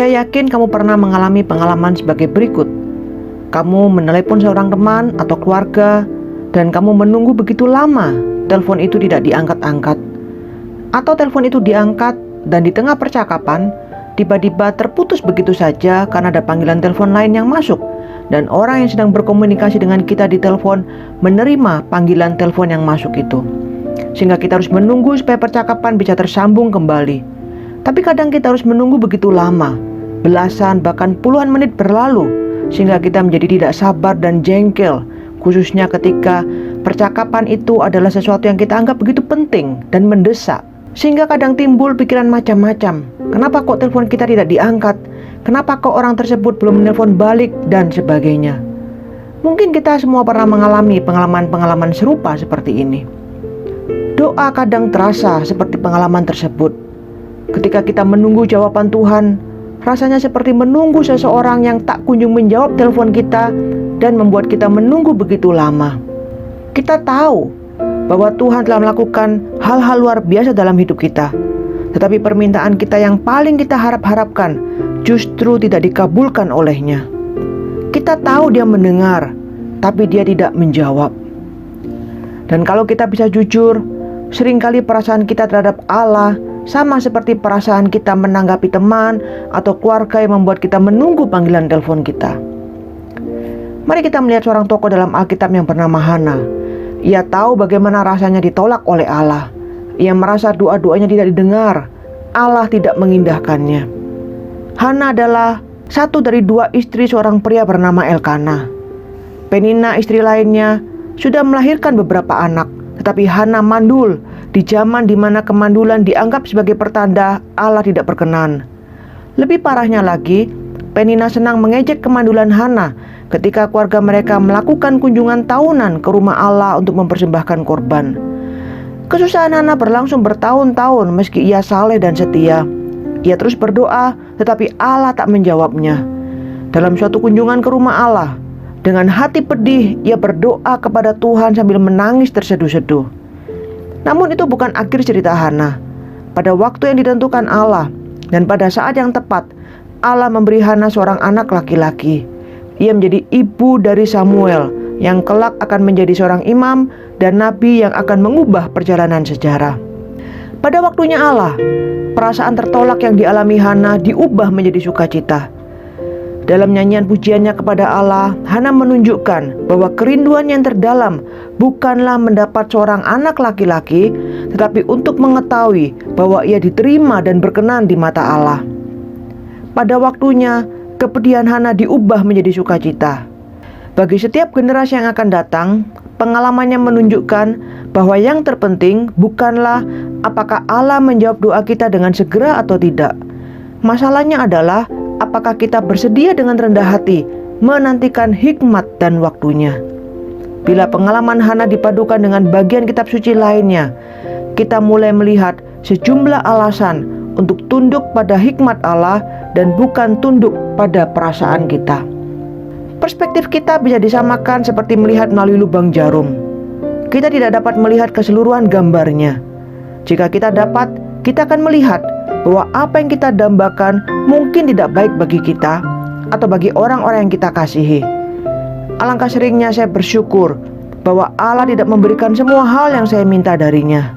Saya yakin kamu pernah mengalami pengalaman sebagai berikut. Kamu menelepon seorang teman atau keluarga dan kamu menunggu begitu lama, telepon itu tidak diangkat-angkat. Atau telepon itu diangkat dan di tengah percakapan tiba-tiba terputus begitu saja karena ada panggilan telepon lain yang masuk, dan orang yang sedang berkomunikasi dengan kita di telepon menerima panggilan telepon yang masuk itu, sehingga kita harus menunggu supaya percakapan bisa tersambung kembali. Tapi kadang kita harus menunggu begitu lama, belasan bahkan puluhan menit berlalu, sehingga kita menjadi tidak sabar dan jengkel, khususnya ketika percakapan itu adalah sesuatu yang kita anggap begitu penting dan mendesak. Sehingga kadang timbul pikiran macam-macam. Kenapa kok telepon kita tidak diangkat? Kenapa kok orang tersebut belum menelpon balik? Dan sebagainya. Mungkin kita semua pernah mengalami pengalaman-pengalaman serupa seperti ini. Doa kadang terasa seperti pengalaman tersebut. Ketika kita menunggu jawaban Tuhan, rasanya seperti menunggu seseorang yang tak kunjung menjawab telepon kita dan membuat kita menunggu begitu lama. Kita tahu bahwa Tuhan telah melakukan hal-hal luar biasa dalam hidup kita, tetapi permintaan kita yang paling kita harap-harapkan justru tidak dikabulkan olehnya. Kita tahu Dia mendengar, tapi Dia tidak menjawab. Dan kalau kita bisa jujur, seringkali perasaan kita terhadap Allah sama seperti perasaan kita menanggapi teman atau keluarga yang membuat kita menunggu panggilan telepon kita. Mari kita melihat seorang tokoh dalam Alkitab yang bernama Hana. Ia tahu bagaimana rasanya ditolak oleh Allah. Ia merasa doa-doanya tidak didengar. Allah tidak mengindahkannya. Hana adalah satu dari dua istri seorang pria bernama Elkana. Penina, istri lainnya, sudah melahirkan beberapa anak, tetapi Hana mandul di zaman di mana kemandulan dianggap sebagai pertanda Allah tidak berkenan. Lebih parahnya lagi, Penina senang mengejek kemandulan Hana ketika keluarga mereka melakukan kunjungan tahunan ke rumah Allah untuk mempersembahkan korban. Kesusahan Hana berlangsung bertahun-tahun meski ia saleh dan setia. Ia terus berdoa, tetapi Allah tak menjawabnya. Dalam suatu kunjungan ke rumah Allah, dengan hati pedih ia berdoa kepada Tuhan sambil menangis terseduh-seduh. Namun itu bukan akhir cerita Hana. Pada waktu yang ditentukan Allah dan pada saat yang tepat, Allah memberi Hana seorang anak laki-laki. Ia menjadi ibu dari Samuel yang kelak akan menjadi seorang imam dan nabi yang akan mengubah perjalanan sejarah. Pada waktunya Allah, perasaan tertolak yang dialami Hana diubah menjadi sukacita. Dalam nyanyian pujiannya kepada Allah, Hana menunjukkan bahwa kerinduan yang terdalam bukanlah mendapat seorang anak laki-laki, tetapi untuk mengetahui bahwa ia diterima dan berkenan di mata Allah. Pada waktunya, kepedihan Hana diubah menjadi sukacita. Bagi setiap generasi yang akan datang, pengalamannya menunjukkan bahwa yang terpenting bukanlah apakah Allah menjawab doa kita dengan segera atau tidak. Masalahnya adalah apakah kita bersedia dengan rendah hati menantikan hikmat dan waktunya. Bila pengalaman Hana dipadukan dengan bagian kitab suci lainnya, kita mulai melihat sejumlah alasan untuk tunduk pada hikmat Allah dan bukan tunduk pada perasaan kita. Perspektif kita bisa disamakan seperti melihat melalui lubang jarum. Kita tidak dapat melihat keseluruhan gambarnya. Jika kita dapat, kita akan melihat bahwa apa yang kita dambakan mungkin tidak baik bagi kita atau bagi orang-orang yang kita kasihi. Alangkah seringnya saya bersyukur bahwa Allah tidak memberikan semua hal yang saya minta darinya.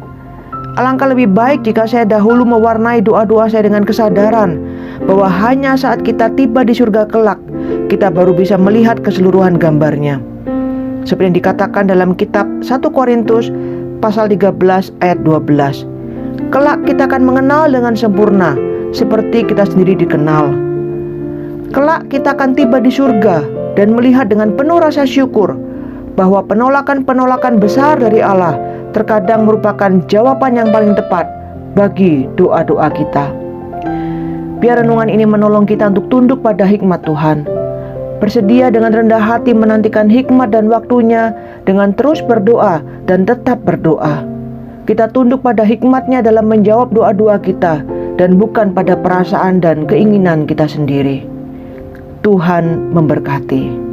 Alangkah lebih baik jika saya dahulu mewarnai doa-doa saya dengan kesadaran bahwa hanya saat kita tiba di surga kelak, kita baru bisa melihat keseluruhan gambarnya. Seperti yang dikatakan dalam kitab 1 Korintus pasal 13 ayat 12. Kelak kita akan mengenal dengan sempurna seperti kita sendiri dikenal. Kelak kita akan tiba di surga dan melihat dengan penuh rasa syukur bahwa penolakan-penolakan besar dari Allah terkadang merupakan jawaban yang paling tepat bagi doa-doa kita. Biar renungan ini menolong kita untuk tunduk pada hikmat Tuhan. Bersedia dengan rendah hati menantikan hikmat dan waktunya dengan terus berdoa dan tetap berdoa. Kita tunduk pada hikmat-Nya dalam menjawab doa-doa kita dan bukan pada perasaan dan keinginan kita sendiri. Tuhan memberkati.